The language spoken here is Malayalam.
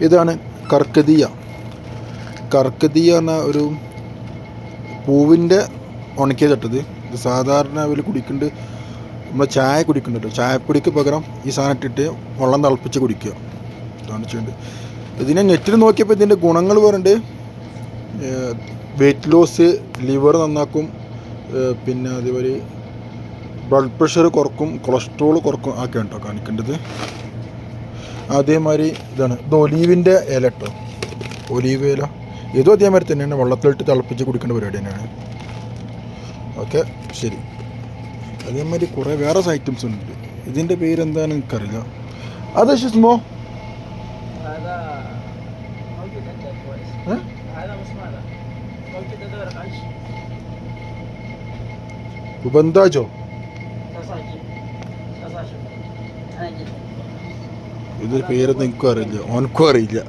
ഇതാണ് കർക്കദിയ. കർക്കദിയ എന്ന ഒരു പൂവിൻ്റെ ഉണക്കിയതിട്ടത്. ഇത് സാധാരണ അവർ കുടിക്കുന്നുണ്ട്, നമ്മൾ ചായ കുടിക്കുന്നുണ്ട്. ചായപ്പൊടിക്ക് പകരം ഈ സാധനം ഇട്ടിട്ട് വെള്ളം തിളപ്പിച്ച് കുടിക്കുക. ഇതാണ് ചെയ്യേണ്ടത്. ഇതിനെ നെറ്റിൽ നോക്കിയപ്പോൾ ഇതിൻ്റെ ഗുണങ്ങൾ പറഞ്ഞിട്ട് വെയ്റ്റ് ലോസ്, ലിവർ നന്നാക്കും, പിന്നെ അതേപോലെ ബ്ലഡ് പ്രഷർ കുറക്കും, കൊളസ്ട്രോൾ കുറക്കും ഒക്കെ ഉണ്ടോ കാണിക്കേണ്ടത്. അതേമാതിരി ഇതാണ്, ഇത് ഒലീവിൻ്റെ ഇല കേട്ടോ, ഒലീവ് ഇല. ഇതും അതേമാതിരി തന്നെയാണ്, വെള്ളത്തിലിട്ട് തിളപ്പിച്ച് കുടിക്കേണ്ട പരിപാടി തന്നെയാണ്. ഓക്കെ, ശരി. അതേമാതിരി കുറേ വേറെ ഐറ്റംസ് ഉണ്ട്. ഇതിൻ്റെ പേരെന്താണെന്ന് എനിക്കറിയില്ല. അത് ഷിസ്മോ ബന്ദാജോ, ഇത് പേരൊന്നും എനിക്കും അറിയില്ല, ഓനക്കും അറിയില്ല.